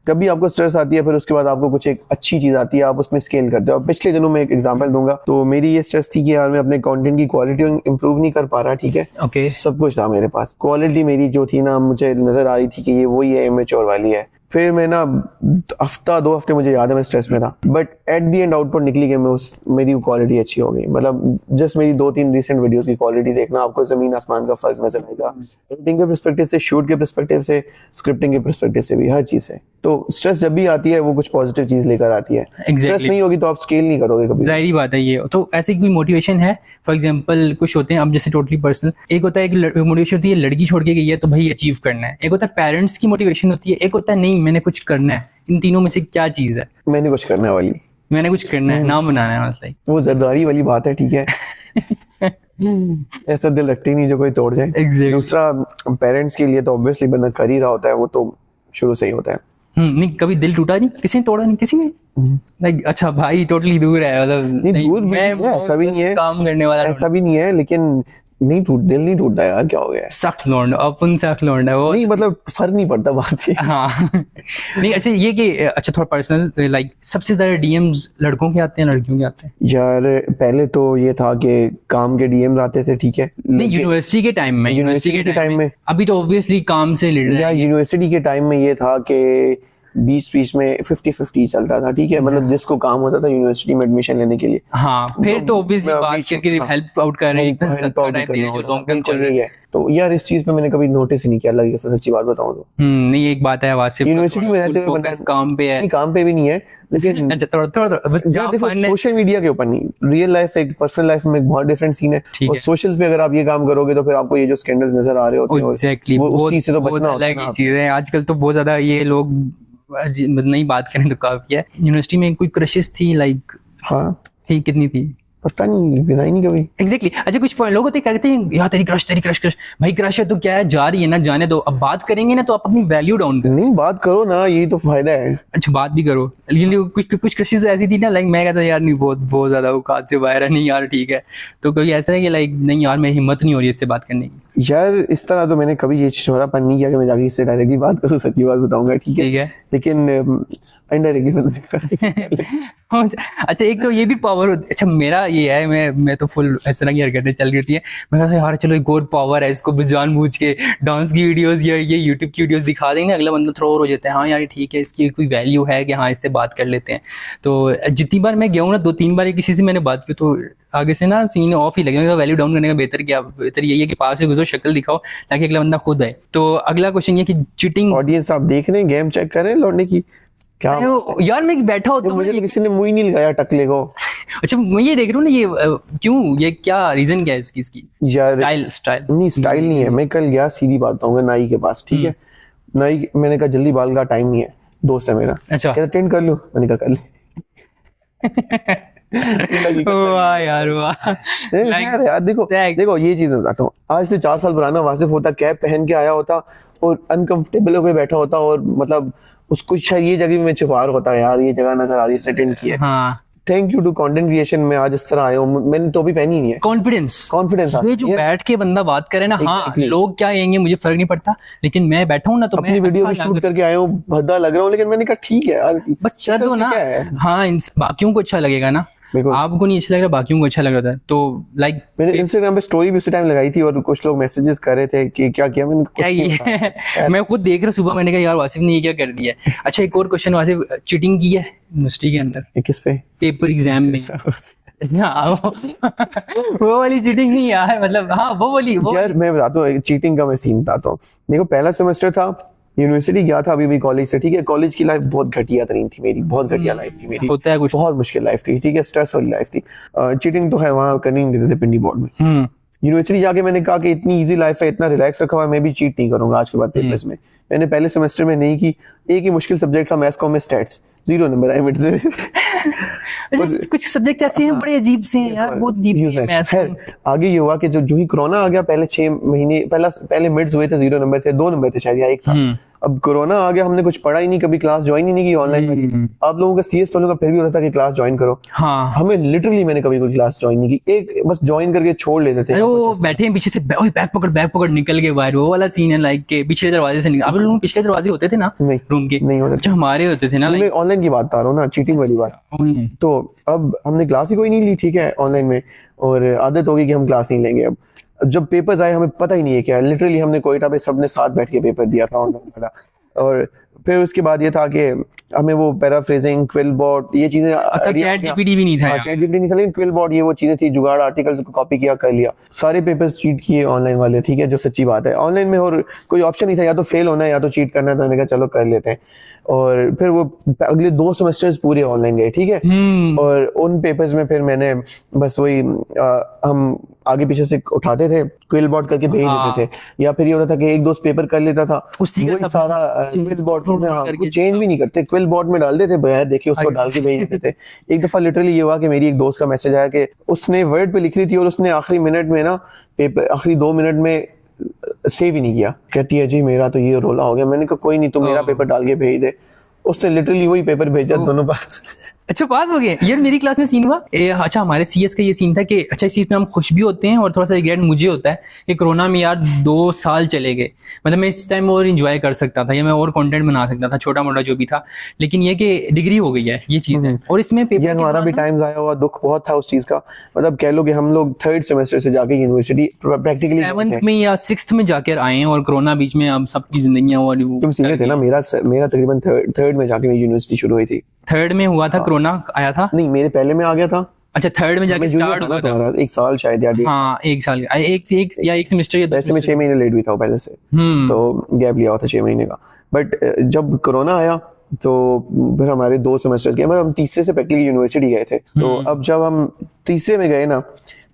कभी आपको स्ट्रेस आती है फिर उसके बाद आपको कुछ एक अच्छी चीज आती है, आप उसमें स्केल करते हो। पिछले दिनों में एक एग्जांपल दूंगा, तो मेरी ये स्ट्रेस थी कि यार मैं अपने कंटेंट की क्वालिटी इंप्रूव नहीं कर पा रहा, ठीक है, ओके सब कुछ था मेरे पास, क्वालिटी मेरी जो थी ना मुझे नजर आ रही थी कि ये वही है इमेच्योर वाली है। फिर मैं ना हफ्ता 2 हफ्ते मुझे याद है मैं स्ट्रेस में था, but at the and output निकली कि मैं मेरी क्वालिटी अच्छी हो गई। मतलब जस्ट मेरी 2-3 रिसेंट वीडियोस की क्वालिटी देखना, आपको जमीन आसमान का फर्क नजर आएगा, एडिटिंग के पर्सपेक्टिव से, शूट के पर्सपेक्टिव से, स्क्रिप्टिंग के पर्सपेक्टिव से भी, हर चीज से। तो स्ट्रेस जब भी आती है वो कुछ पॉजिटिव चीज लेकर आती है। स्ट्रेस नहीं होगी तो आप स्केल नहीं करोगे कभी, जाहिर बात है। ये तो ऐसे कोई मोटिवेशन है, फॉर एग्जांपल कुछ होते हैं अब जैसे टोटली पर्सनल, एक होता है कि मोटिवेशन होती है लड़की छोड़ के गई है तो भाई अचीव करना है, एक होता है पेरेंट्स की मोटिवेशन होती है, एक होता है नहीं मैंने कुछ करना है। इन तीनों में से क्या चीज है? मैंने कुछ करने वाली, मैंने कुछ करना है, नाम बनाना है, मतलब वो जरदारी वाली बात है, ठीक है। ऐसा दिल रखते ही नहीं जो कोई तोड़ जाए। Exactly. दूसरा पेरेंट्स के लिए तो ऑब्वियसली बंदा कर ही रहा होता है, वो तो शुरू से ही होता है। नहीं कभी दिल टूटा नहीं, किसी ने तोड़ा नहीं, किसी ने लाइक अच्छा भाई टोटली दूर है, मतलब नहीं दूर भी मैं नहीं है, ऐसा भी नहीं है, काम करने वाला ऐसा भी नहीं है, लेकिन नहीं दिल नहीं टूटता यार, क्या हो गया है, सख्त लौंड, अपन सख्त लौंड है वो, नहीं मतलब फर्क नहीं पड़ता बात ही। हाँ नहीं अच्छा ये कि अच्छा थोड़ा पर्सनल, लाइक सबसे ज्यादा डीएम्स लड़कों के आते हैं लड़कियों के आते हैं? यार पहले तो ये था कि काम के डीएम्स आते थे, ठीक है, नहीं यूनिवर्सिटी के टाइम में, यूनिवर्सिटी के टाइम में, अभी तो ऑब्वियसली काम से रिलेटेड या यूनिवर्सिटी के टाइम में ये था कि बीच में 50-50 चलता था, ठीक है, मतलब जिसको काम होता था यूनिवर्सिटी में एडमिशन लेने के लिए, हाँ फिर तो ऑब्वियसली बात करके हेल्प आउट कर रहे हैं, जो लॉन्ग टर्म चल रही है। तो यार इस चीज पे मैंने कभी नोटिस ही नहीं किया, लगी सच्ची बात बताऊं तो। नहीं एक बात है वासिफ, यूनिवर्सिटी में रहते हुए बंदा काम पे है, काम पे भी नहीं है, लेकिन अच्छा थोड़ा बस देखो सोशल मीडिया के ऊपर नहीं, रियल लाइफ एक पर्सनल लाइफ में एक बहुत डिफरेंट सीन है, और सोशल्स पे अगर आप ये काम करोगे तो फिर आपको ये जो स्कैंडल्स नजर आ रहे होते हैं एग्जैक्टली वो उस चीज से तो बचना होता है। चीजें आजकल तो बहुत ज्यादा ये लोग नहीं बात करें तो काफी है। यूनिवर्सिटी में कोई क्रशेस थी लाइक? हाँ थी, कितनी थी पता नहीं, बिना ही नहीं कभी। एग्जैक्टली अच्छा कुछ लोग होते कहते हैं यार तेरी क्रश भाई क्रश है तो क्या है, जा रही है ना, जाने दो, अब बात करेंगे ना तो आप अपनी वैल्यू डाउन करें, नहीं बात करो ना, यही तो फायदा है। अच्छा बात भी करो, लेकिन कुछ क्रशेस ऐसी थी ना, लाइक मैं कहता यार नहीं बहुत ज्यादा औकात से बाहर है, नहीं यार ठीक है, तो कोई ऐसा है कि लाइक नहीं यार मेरी हिम्मत नहीं हो रही इससे बात करने की? यार इस तरह तो मैंने कभी ये छोरापन नहीं किया कि मैं जाके इससे डायरेक्टली बात करूं, सच्ची बात बताऊंगा, ठीक है, लेकिन इनडायरेक्टली अच्छा एक तो ये भी पावर होती है। अच्छा मेरा ये है, मैं तो फुल ऐसा ना की हरकतें चल रही है, मैं कहता यार चलो एक और पावर है, इसको जानबूझ के डांस की वीडियोस या ये यूट्यूब की वीडियोस दिखा देंगे, अगला बंदा थोड़ा और हो जाता है, हाँ यार ठीक है इसकी कोई वैल्यू है कि हाँ इससे बात कर लेते हैं। तो जितनी बार मैं गया हूँ ना 2-3 बार किसी से मैंने बात की तो आगे से ना सीन ऑफ ही लगे, वैल्यू डाउन करने का बेहतर यही है कि पास से गुजरो, शक्ल दिखाओ ताकि अगला बंदा खुद आए। तो अगला क्वेश्चन ये कि चीटिंग। ऑडियंस आप देख रहे हैं, गेम चेक कर रहे हैं लौटने की क्या? यार मैं बैठा होता हूँ, मुझे तो किसी ने मुंह ही नहीं लगाया टकले को। अच्छा मैं ये देख रहा हूँ ना, ये क्यों, ये क्या रीजन क्या है इसकी? यार स्टाइल नहीं, स्टाइल नहीं है। मैं कल गया, सीधी बात बताऊंगा, नाई के पास, ठीक है। नाई, मैंने कहा जल्दी बाल का टाइम नहीं है, दोस्त है मेरा। अच्छा। कहता टेंट कर लूं, मैंने कहा कर ले। वाह यार वाह। यार देखो ये चीज मैं बताता हूँ, आज से 4 साल पुराना वासिफ होता, कैप पहन के आया होता और अनकंफर्टेबल होकर बैठा होता, और मतलब उसको शायद ये जगह में छुपा रहा होता, यार ये जगह नजर आ रही है, सेटेंड की है। हाँ। Thank you to content creation में आज इस तरह आया हूँ। मैंने तो भी पहनी नहीं है। कॉन्फिडेंस ये जो बैठ के बंदा बात करे ना, हाँ लोग क्या कहेंगे मुझे फर्क नहीं पड़ता, लेकिन मैं बैठा हूँ ना तो अपनी वीडियो भी शूट करके आया हूँ, भद्दा लग रहा हूँ, लेकिन मैंने कहा ठीक है यार, बस कर दो ना। हाँ बाकियों को अच्छा लगेगा ना, आपको नहीं अच्छा लग रहा, बाकियों को अच्छा लग रहा था। तो लाइक मैंने इंस्टाग्राम पे स्टोरी भी उसी टाइम लगाई थी और कुछ लोग मैसेजेस कर रहे थे कि क्या किया मैंने, क्या ये मैं खुद देख रहा सुबह, मैंने कहा यार वासिफ ने ये क्या कर दिया। अच्छा एक और क्वेश्चन, वासिफ चीटिंग की है यूनिवर्सिटी के अंदर? किस पे? पेपर एग्जाम में। हाँ वो वाली चीटिंग नहीं यार, मतलब हाँ वो वाली यार मैं बताता हूँ चीटिंग का, मैं सीन बताता हूँ। देखो पहला सेमेस्टर था, यूनिवर्सिटी गया था अभी कॉलेज से, ठीक है। कॉलेज की लाइफ बहुत घटिया तरीन थी मेरी, बहुत घटिया लाइफ थी मेरी, होता है कुछ, बहुत मुश्किल लाइफ थी, ठीक है, स्ट्रेस वाली लाइफ थी। चीटिंग तो है वहाँ करनी नहीं देते थे पिंडी बोर्ड में। यूनिवर्सिटी जाके मैंने कहा कि इतनी इजी लाइफ है, इतना रिलैक्स रखा हुआ है, मैं भी चीट नहीं करूंगा आज के बाद पेपर्स में। मैंने पहले सेमेस्टर में नहीं की, एक ही मुश्किल सब्जेक्ट था मैथ्स कॉम में, स्टैट्स 0 नंबर आए मिड में। कुछ सब्जेक्ट ऐसे हैं बड़े अजीब से हैं यार, बहुत अजीब से हैं। खैर आगे ये हुआ कि जो ही कोरोना आ गया, पहले 6 महीने पहले मिड्स हुए थे, 0 नंबर थे, 2 नंबर थे शायद, या एक था। अब कोरोना आ गया, हमने कुछ पढ़ा ही नहीं, कभी क्लास ज्वाइन ही नहीं की ऑनलाइन। आप लोगों का सीएस वालों का फिर भी होता था कि क्लास ज्वाइन करो। हाँ। हमें लिटरली मैंने कभी कोई क्लास ज्वाइन नहीं की, एक बस ज्वाइन करके छोड़ लेते थे। वो बैठे हैं पीछे से, बैग पकड़ निकल के बाहर, वो वाला सीन है लाइक के पिछले दरवाजे से निकल। आप लोगों पिछले दरवाजे होते थे ना रूम के? नहीं होते, जो हमारे होते थे ना। मैं ऑनलाइन की बात बता रहा हूँ ना, चीटिंग वाली बात। तो अब हमने क्लास ही कोई नहीं ली, ठीक है, ऑनलाइन में, और आदत होगी कि हम क्लास नहीं लेंगे। अब जब पेपर्स आए हमें पता ही नहीं है क्या, लिटरली हमने कोयटा पे सबने साथ बैठ के पेपर दिया था ऑनलाइन वाला। और फिर उसके बाद ये था कि हमें वो पैराफ्रेजिंग, क्विलबॉट, ये चीजें, चैट जीपीटी भी नहीं था, चैट जीपीटी नहीं था, लेकिन क्विलबॉट ये वो चीजें थी, जुगाड़ आर्टिकल्स को कॉपी किया, कर लिया, सारे पेपर्स चीट किए ऑनलाइन वाले, ठीक है, जो सच्ची बात है। ऑनलाइन में और कोई ऑप्शन नहीं था, या तो फेल होना है या तो चीट करना है, तो मैंने कहा चलो कर लेते हैं। और फिर वो अगले 2 सेमेस्टर्स पूरे ऑनलाइन गए, ठीक है। और उन पेपर्स में फिर मैंने बस वही हम आगे पीछे से उठाते थे, क्विलबॉट करके भेज देते थे, या फिर ये होता था कि एक दोस्त पेपर कर लेता था, वही सारा क्विलबॉट में चेंज भी नहीं करते, क्विलबॉट में डाल देते, बगैर देखे उसको डाल के भेज देते थे। एक दफा लिटरली ये हुआ कि मेरी एक दोस्त का मैसेज आया कि उसने वर्ड पे लिख रही थी और उसने आखिरी मिनट में ना पेपर, आखिरी 2 मिनट में सेव ही नहीं किया। कहती है जी मेरा तो ये रोला हो गया। मैंने कहा कोई नहीं, तू मेरा पेपर डाल के भेज दे। उसने लिटरली वही पेपर भेजा, दोनों पास। अच्छा पास हो गए यार। मेरी क्लास में सीन हुआ अच्छा हमारे सीएस का ये सीन था कि अच्छा इस चीज में हम खुश भी होते हैं और थोड़ा सा रिग्रेट मुझे होता है कि कोरोना में यार 2 साल चले गए, मतलब मैं इस टाइम और इंजॉय कर सकता था या मैं और कंटेंट बना सकता था, छोटा मोटा जो भी था, लेकिन ये कि डिग्री हो गई है, ये चीज है। और इसमें पेपर हमारा भी टाइम आया हुआ, दुख बहुत था उस चीज का। मतलब कह लो कि हम लोग 3rd सेमेस्टर से जाके यूनिवर्सिटी प्रैक्टिकली 7th में या 6th में जाकर आए हैं, और कोरोना बीच में अब सबकी जिंदगियां और तुम सीनियर थे ना, मेरा तकरीबन 3rd में जाके मेरी यूनिवर्सिटी शुरू हुई थी। 3rd में हुआ था, कोरोना आया था? नहीं मेरे पहले में आ गया था। अच्छा 3rd में जाके स्टार्ट हुआ था, 1 साल शायद, या हाँ 1 साल, एक सेमेस्टर, वैसे में 6 महीने लेट भी था पहले से, तो गैप लिया हुआ था 6 महीने का। बट जब कोरोना आया तो फिर हमारे 2 सेमेस्टर गए, मतलब हम तीसरे से प्रैक्टिकली यूनिवर्सिटी गए थे। तो अब जब हम तीसरे में गए ना,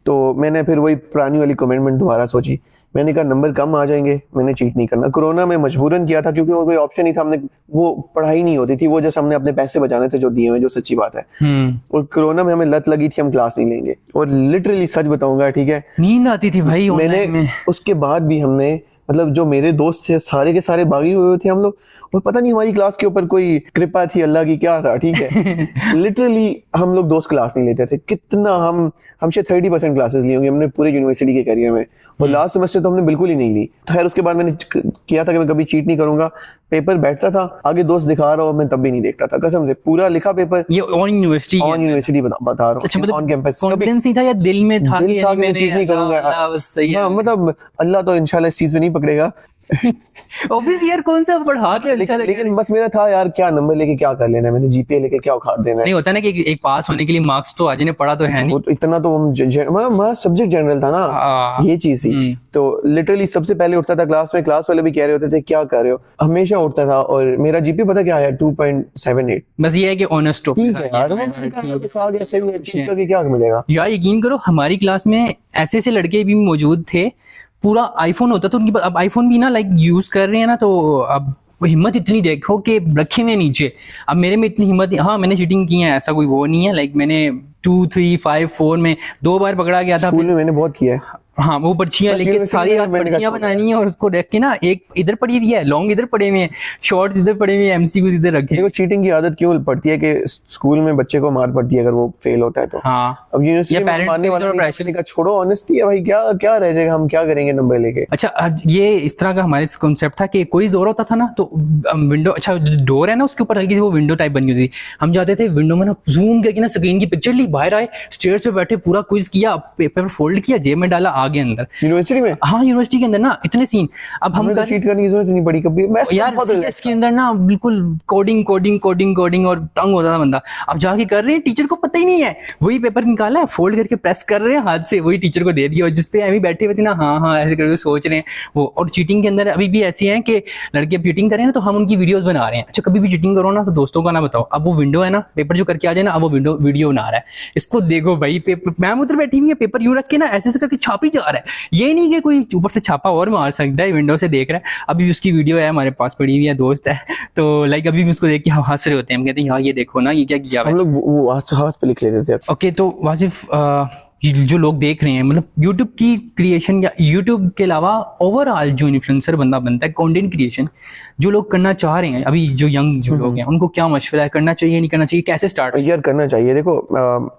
तो मैंने फिर वही पुरानी वाली कमिटमेंट दोबारा सोची। मैंने कहा नंबर कम आ जाएंगे, मैंने चीट नहीं करना। कोरोना में मजबूरन किया था क्योंकि और कोई ऑप्शन नहीं था, हमने वो पढ़ाई नहीं होती थी, वो जैसे हमने अपने पैसे बचाने थे जो दिए हुए, जो सच्ची बात है। और कोरोना में हमें लत लगी थी, हम क्लास नहीं लेंगे। और लिटरली सच बताऊंगा, ठीक है, नींद आती थी भाई मैंने उसके बाद भी हमने, मतलब जो मेरे दोस्त थे सारे के सारे बागी हुए थे हम लोग, और पता नहीं हमारी क्लास के ऊपर कोई कृपा थी अल्लाह की, क्या था, ठीक है। लिटरली हम लोग दोस्त क्लास नहीं लेते थे। कितना हमसे 30% क्लासेस ली होंगी हमने पूरे यूनिवर्सिटी के करियर में, और लास्ट सेमेस्टर तो हमने बिल्कुल ही नहीं ली। खैर उसके बाद मैंने किया था कि मैं कभी चीट नहीं करूंगा। पेपर बैठता था, आगे दोस्त दिखा रहा हो, मैं तब भी नहीं देखता था, कसम से। पूरा लिखा पेपर, ये ऑन यूनिवर्सिटी बता रहा हूँ, ऑन कैंपस। कॉन्फिडेंस नहीं था या दिल में था कि मैं चीट नहीं करूंगा। मतलब अल्लाह तो इंशाल्लाह इस चीज में नहीं पकड़ेगा, ऑब्वियसली यार, कौन सा पढ़ा के अच्छा लगे। लेकिन बस मेरा था यार, क्या नंबर लेके क्या कर लेना है, मैंने जीपीए लेके क्या उखाड़ देना है। नहीं होता ना कि एक पास होने के लिए मार्क्स तो आज ने पढ़ा तो है नहीं। वो तो इतना तो हमारा सब्जेक्ट जनरल था ना, ये चीज थी। तो लिटरली सबसे पहले उठता था क्लास में, क्लास वाले भी कह रहे होते थे क्या कर रहे हो, हमेशा उठता था। और मेरा जीपीए पता क्या है, 2.78। बस ये है कि ऑनेस्ट ठीक है यार, क्या मिलेगा यार। यकीन करो हमारी क्लास में ऐसे ऐसे लड़के भी मौजूद थे, पूरा आईफोन होता था उनकी। अब आईफोन भी ना लाइक यूज कर रहे हैं ना, तो अब वो हिम्मत इतनी देखो कि रखे हुए नीचे। अब मेरे में इतनी हिम्मत, हाँ मैंने चीटिंग की है, ऐसा कोई वो नहीं है। लाइक मैंने 2, 3, 5, 4 में 2 बार पकड़ा गया था। स्कूल में मैंने बहुत किया है। हाँ वो पर्चियां लेके सारी रात पर्चियां बनानी है, और उसको देख के ना एक इधर पड़ी हुई है, लॉन्ग इधर पड़े हुए हैं, शॉर्ट्स इधर पड़े हुए हैं, एमसीक्यूज इधर रखे। देखो चीटिंग की आदत क्यों पड़ती है कि स्कूल में बच्चे को मार पड़ती है अगर वो फेल होता है तो। हाँ अब यूनिवर्सिटी में मारने वाला प्रेशर का छोड़ो, ऑनेस्टी है भाई, क्या क्या रह जाएगा, हम क्या करेंगे नंबर लेके। अच्छा, ये इस तरह का हमारे कॉन्सेप्ट था कि कोई जोर होता था ना तो विंडो, अच्छा डोर है ना उसके ऊपर हल्की सी वो विंडो टाइप बनी होती थी, हम जाते थे विंडो में ना जूम करके ना स्क्रीन की पिक्चर ली, बाहर आए, स्टेयर्स पे बैठे, पूरा क्विज किया, पेपर फोल्ड किया, जेब में डाला, आगे अंदर। यूनिवर्सिटी में? हाँ यूनिवर्सिटी के अंदर ना इतने सीन। अब हम तो चीट करने की जरूरत नहीं पड़ी कभी यार, सीएस के अंदर ना बिल्कुल कोडिंग कोडिंग कोडिंग कोडिंग, और तंग होता था बंदा। अब जाके कर रहे हैं, टीचर को पता ही नहीं है, वही पेपर निकाला है, फोल्ड करके प्रेस कर रहे हैं हाथ से, वही टीचर को दे दिया, और जिसपे अभी बैठे हुए थे ना, हाँ हाँ ऐसे करके सोच रहे हैं वो। और चीटिंग के अंदर अभी भी ऐसी है कि लड़के चीटिंग करें ना तो हम उनकी वीडियोस बना रहे हैं। अच्छा कभी भी चीटिंग करो ना तो दोस्तों का ना बताओ, अब वो विंडो है ना, पेपर जो करके आ जाए ना, अब वो विंडो वीडियो बना रहा है, इसको देखो भाई, पेपर मैम उधर बैठी हुई है, पेपर यूं रख के ना ऐसे करके छापी जा रहा है। ये नहीं कि कोई ऊपर से छापा और मार सकता है, विंडो से देख रहा है। अभी उसकी वीडियो है हमारे पास पड़ी हुई है, दोस्त है, तो लाइक अभी भी उसको देख के हम हंस रहे होते हैं, हम कहते हैं यार ये देखो ना ये क्या किया। हम लोग वो हाथ पे लिख लेते थे। ओके तो वासिफ, जो लोग देख रहे हैं, मतलब यूट्यूब की क्रिएशन या यूट्यूब के अलावा ओवरऑल जो इन्फ्लुएंसर बंदा बनता है, कंटेंट क्रिएशन जो लोग करना चाह रहे हैं, अभी जो यंग जो लोग हैं, उनको क्या मशवरा है, करना चाहिए नहीं करना चाहिए, कैसे स्टार्ट? यार करना चाहिए। देखो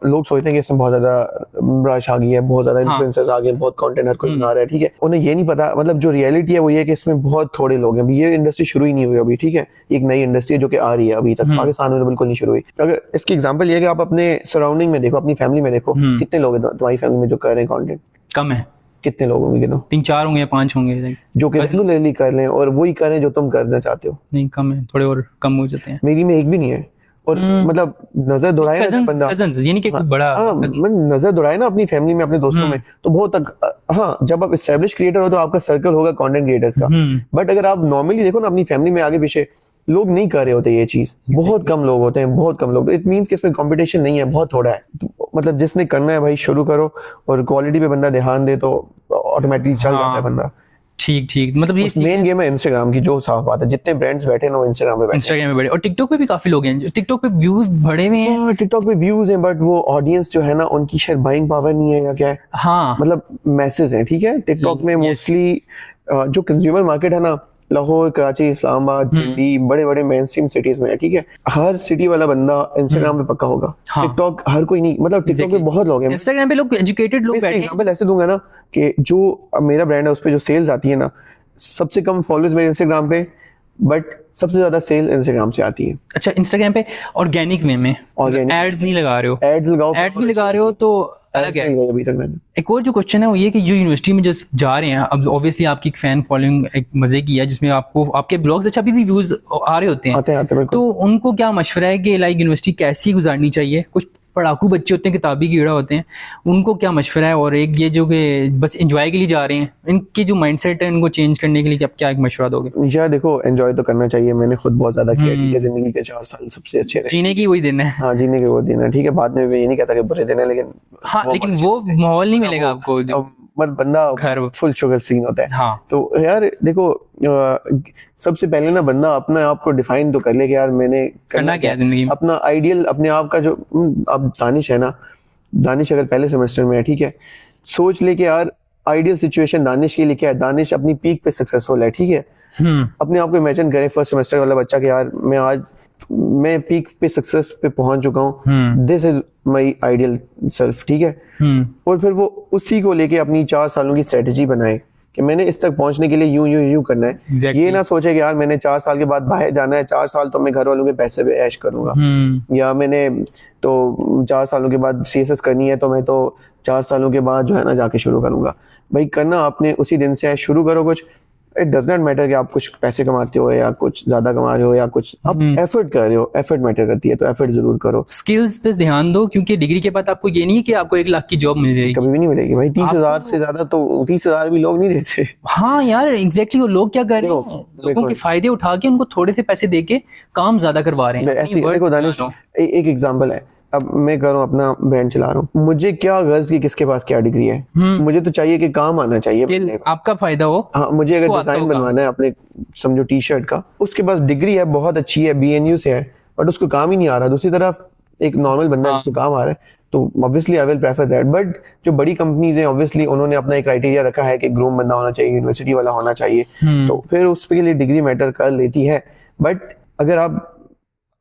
लोग सोचते हैं कि इसमें बहुत ज्यादा रश आ गई है, बहुत ज्यादा इन्फ्लुएंसर्स आ गए, बहुत कंटेंट हर कोई बना रहा है, ठीक है। उन्हें ये नहीं पता, मतलब जो रियलिटी है वो ये है कि इसमें बहुत थोड़े लोग हैं। अभी ये इंडस्ट्री शुरू ही नहीं हुई अभी, ठीक है, एक नई इंडस्ट्री जो कि आ रही है, अभी तक पाकिस्तान में तो बिल्कुल नहीं शुरू हुई। अगर इसकी एग्जांपल ये है कि आप अपने सराउंडिंग में देखो, अपनी फैमिली में देखो, कितने लोग हैं तुम्हारी फैमिली में जो कर रहे हैं कंटेंट? कम है। कितने लोग होंगे? 3, 4 होंगे या 5 होंगे जो कि रेगुलरली कर लें और वही करें जो तुम करना चाहते हो। नहीं कम है, थोड़े और कम हो जाते हैं। मेरी में एक भी नहीं है। और मतलब नजर दौड़ाए ना बंदा, यानी कि बड़ा नजर दौड़ाए ना अपनी फैमिली में, अपने दोस्तों में, तो बहुत तक, हाँ जब आप एस्टेब्लिश क्रिएटर हो तो आपका सर्कल होगा कंटेंट क्रिएटर्स का। बट अगर आप नॉर्मली देखो ना अपनी फैमिली में आगे पीछे, लोग नहीं कर रहे होते ये चीज, बहुत कम लोग होते हैं, बहुत कम लोग। इट मींस कि इसमें कंपटीशन नहीं है, बहुत थोड़ा है। तो मतलब जिसने करना है भाई शुरू करो, और क्वालिटी पे बंदा ध्यान दे तो ऑटोमेटिकली चल जाता है बंदा। ठीक ठीक, मतलब ये मेन गेम है इंस्टाग्राम की, जो साफ बात है। जितने ब्रांड्स बैठे ना वो इंस्टाग्राम पे बैठे, इंस्टाग्राम में बड़े, और टिकटॉक पे भी काफी लोग हैं, टिकटॉक पे व्यूज बढ़े हुए हैं। टिकटॉक पे व्यूज हैं, बट वो ऑडियंस जो है ना उनकी शायद बाइंग पावर नहीं है या क्या है। हाँ मतलब मैसेज हैं, ठीक है। टिकटॉक में मोस्टली जो कंज्यूमर मार्केट है ना, लाहौर, कराची, इस्लामाबाद, दिल्ली, बड़े बड़े मेन स्ट्रीम सिटीज में है, ठीक है। हर सिटी वाला बंदा इंस्टाग्राम पे पक्का होगा। टिकटॉक हर कोई नहीं, मतलब टिकटॉक पे बहुत लोग हैं। इंस्टाग्राम पे लोग एजुकेटेड लोग बैठे हैं। एग्जांपल ऐसे दूंगा ना कि जो मेरा ब्रांड है उस पे जो सेल्स आती है ना, सबसे कम फॉलोअर्स मेरे इंस्टाग्राम पे, बट सबसे ज्यादा सेल इंस्टाग्राम से आती है। अच्छा, इंस्टाग्राम पे ऑर्गेनिक वे में एड्स नहीं लगा रहे हो? एड्स लगाओ, एड्स नहीं लगा रहे हो तो अलग है। अभी तक मैंने एक और जो क्वेश्चन है वो ये कि जो यूनिवर्सिटी में जो जा रहे हैं, अब ऑब्वियसली आपकी एक फैन फॉलोइंग एक मजे की है, जिसमें आपको आपके ब्लॉग्स अच्छा अभी भी व्यूज आ रहे होते हैं, आते तो उनको क्या मशवरा है कि लाइक यूनिवर्सिटी कैसी गुजारनी चाहिए? कुछ पढ़ाकू बच्चे होते हैं, किताबी कीड़ा होते हैं, उनको क्या मशवरा है? और एक ये जो कि बस एंजॉय के लिए जा रहे हैं, इनकी जो माइंडसेट है इनको चेंज करने के लिए आप क्या एक मशवरा दोगे? यार देखो, एंजॉय तो करना चाहिए। मैंने खुद बहुत ज्यादा किया, ठीक है। जिंदगी के 4 साल सबसे अच्छे रहे। जीने की वही दिन है। हाँ, जीने के वो दिन है, ठीक है। बाद में मैं ये नहीं कहता कि बुरे दिन है, लेकिन हाँ, लेकिन वो माहौल नहीं मिलेगा आपको, मतलब बंदा फुल शुगर सीन होता है। हाँ। तो यार देखो, सबसे पहले ना बंदा अपने आप को डिफाइन तो कर ले कि यार मैंने करना क्या है जिंदगी में। अपना आइडियल, अपने आप का जो, अब दानिश है ना, दानिश अगर पहले सेमेस्टर में है, ठीक है, सोच ले कि यार आइडियल सिचुएशन दानिश के लिए क्या है। दानिश अपनी पीक पे सक्सेसफुल है, ठीक है। अपने आप को इमेजिन करें फर्स्ट सेमेस्टर वाला बच्चा कि यार मैं पीक पे सक्सेस पे पहुंच चुका हूँ, this is my ideal self, ठीक है। और फिर वो उसी को लेके अपनी 4 सालों की स्ट्रेटेजी बनाए कि मैंने इस तक पहुंचने के लिए यूं करना है। exactly. ये ना सोचे कि यार मैंने 4 साल के बाद बाहर जाना है, 4 साल तो मैं घर वालों के पैसे पे ऐश करूंगा, या मैंने तो 4 सालों के बाद CSS करनी है तो मैं तो 4 सालों के बाद जो है ना जाके शुरू करूंगा। भाई करना आपने उसी दिन से है, शुरू करो कुछ, इट डज नॉट मैटर कि आप कुछ पैसे कमाते हो या कुछ ज्यादा कमा रहे हो या कुछ आप एफर्ट कर रहे हो, एफर्ट मैटर करती है, तो एफर्ट जरूर करो। स्किल्स पे ध्यान दो, क्योंकि डिग्री के बाद आपको ये नहीं है कि आपको 1 लाख की जॉब मिल जाएगी, कभी भी नहीं मिलेगी भाई। 30,000 से ज्यादा तो 30,000 भी लोग नहीं देते। हाँ यार एग्जैक्टली, वो लोग क्या कर रहे हैं, लोगों के फायदे उठा के उनको थोड़े से पैसे देके काम ज्यादा करवा रहे हैं। ऐसी देखो दानिश, एक एग्जांपल है, अब मैं कर रहा हूँ अपना ब्रांड चला रहा हूँ, मुझे क्या गर्ज की किसके पास क्या डिग्री है, मुझे तो चाहिए कि काम आना चाहिए, स्किल आपका फायदा हो। हाँ, मुझे अगर डिजाइन बनवाना है अपने समझो टी शर्ट का, उसके पास डिग्री है बहुत अच्छी है, BNU से है, बट उसको काम ही नहीं आ रहा। दूसरी तरफ एक नॉर्मल बंदा है जिसको काम आ रहा है, तो obviously I will prefer that. But जो बड़ी कंपनीज हैं ऑब्वियसली उन्होंने अपना एक क्राइटेरिया रखा है कि ग्रूम बंदा होना चाहिए, यूनिवर्सिटी वाला होना चाहिए, तो फिर उसके लिए डिग्री मैटर कर लेती है। बट अगर आप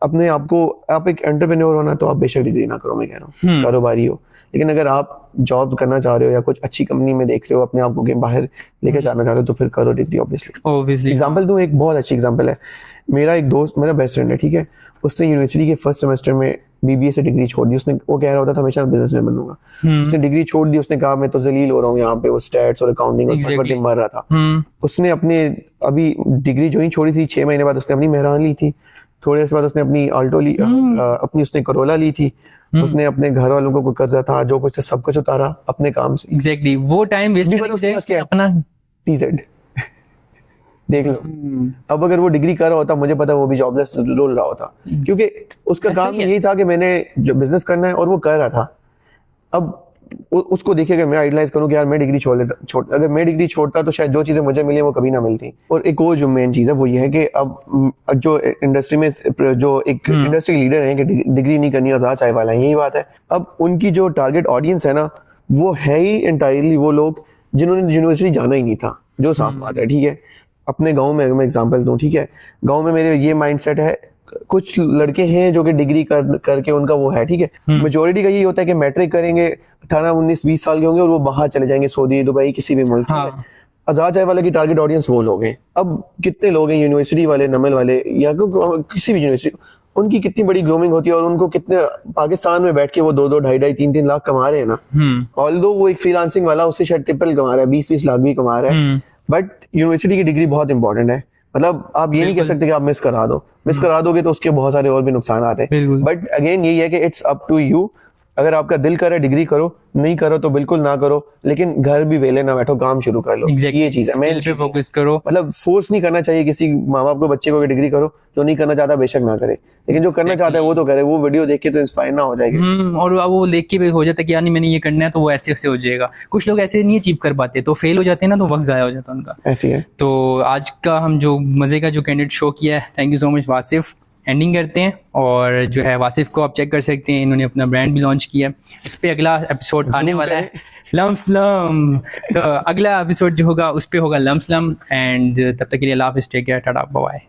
अपने आप को, आप एक एंटरप्रेन्योर होना, तो आप बेशक डिग्री ना करो, मैं कह रहा हूँ कारोबारी हो, लेकिन अगर आप जॉब करना चाह रहे हो या कुछ अच्छी कंपनी में देख रहे हो अपने आप को कि बाहर लेकर जाना चाह रहे हो, तो फिर करो डिग्री ऑब्वियसली। एग्जांपल दूं, एक बहुत अच्छी एग्जांपल है, मेरा एक दोस्त, मेरा बेस्ट फ्रेंड है, ठीक है, उसने यूनिवर्सिटी के फर्स्ट सेमेस्टर में BBA से डिग्री छोड़ दी। उसने, वो कह रहा होता था हमेशा बिजनेसमैन बनूंगा, उसने डिग्री छोड़ दी। उसने कहा मैं तो जलील हो रहा हूँ यहाँ पे, वो स्टैट्स और अकाउंटिंग और मर रहा था। उसने अपने अभी डिग्री जो ही छोड़ी थी, 6 महीने बाद उसने अपनी मेहरान ली थी, थोड़े से बाद उसने अपनी ऑल्टो ली, अपनी उसने करोला ली थी, उसने अपने घर वालों को कोई कर्जा था जो कुछ सब कुछ उतारा अपने काम से। एग्जैक्टली, वो टाइम वेस्ट अपना TZ देख लो। अब अगर वो डिग्री कर रहा होता, मुझे पता वो भी जॉबलेस रोल रहा होता, क्योंकि उसका काम यही था कि मैंने जो बिजनेस करना है और वो कर रहा था। अब उसको देखिएगा, मैं आइडलाइज करूं कि यार मैं डिग्री अगर मैं डिग्री छोड़ता तो शायद जो चीजें मुझे मिली वो कभी ना मिलती। और एक और जो मेन चीज है वो ये है कि अब जो इंडस्ट्री में जो एक इंडस्ट्री लीडर है कि डिग्री नहीं करनी, आजाद चाय वाला है, यही बात है। अब उनकी जो टारगेट ऑडियंस है ना, वो है ही एंटायरली वो लोग जिन्होंने यूनिवर्सिटी जाना ही नहीं था, जो साफ बात है, ठीक है। अपने गाँव में मैं एग्जाम्पल दूं, ठीक है, गाँव में मेरे ये माइंडसेट है, कुछ लड़के हैं जो कि डिग्री करके उनका वो है, ठीक है। मेजोरिटी का यही होता है कि मैट्रिक करेंगे, 18, 19, 20 साल के होंगे और वो बाहर चले जाएंगे, सऊदी, दुबई, किसी भी मुल्क। आजाद चाय वाले की टारगेट ऑडियंस वो लोग हैं। अब कितने लोग हैं यूनिवर्सिटी वाले, नमल वाले या किसी भी यूनिवर्सिटी, उनकी कितनी बड़ी ग्रूमिंग होती है और उनको कितने पाकिस्तान में बैठ के वो 2-2, 2.5-2.5, 3-3 लाख कमा रहे हैं ना। ऑल्दो वो एक फ्रीलांसिंग वाला उससे शायद ट्रिपल कमा रहा है, 20-20 लाख भी कमा रहा है। बट यूनिवर्सिटी की डिग्री बहुत इंपॉर्टेंट है। मतलब आप ये नहीं कह सकते कि आप मिस करा दोगे तो उसके बहुत सारे और भी नुकसान आते हैं। बट अगेन यही है कि इट्स अप टू यू। अगर आपका दिल करे डिग्री करो, नहीं करो तो बिल्कुल ना करो, लेकिन घर भी वेले ना बैठो, काम शुरू कर लो। ये चीज है, मैं फोकस करो। मतलब फोर्स नहीं करना चाहिए किसी माँ बाप को बच्चे को कि डिग्री करो, जो नहीं करना चाहता बेशक ना करे, लेकिन जो करना चाहता है वो तो करे। वो वीडियो देख के तो इंस्पायर ना हो जाएगी, और वो देख के भी हो जाता है कि यार नहीं मैंने ये करना है तो वो ऐसे ऐसे हो जाएगा। कुछ लोग ऐसे नहीं अचीव कर पाते तो फेल हो जाते हैं ना, तो वक्त जाया हो जाता है उनका। ऐसी है। तो आज का हम जो मजे का जो कैंडिडेट शो किया है, thank you so much Wasif. Ending करते हैं, और जो है वासिफ को आप चेक कर सकते हैं, इन्होंने अपना ब्रांड भी लॉन्च किया है। उस पर अगला एपिसोड आने वाला है, लम्सलम। तो अगला एपिसोड जो होगा उस पर होगा लम्सलम। एंड तब तक के लिए अल्लाह हाफिज़, टेक केयर, टाटा, बाय।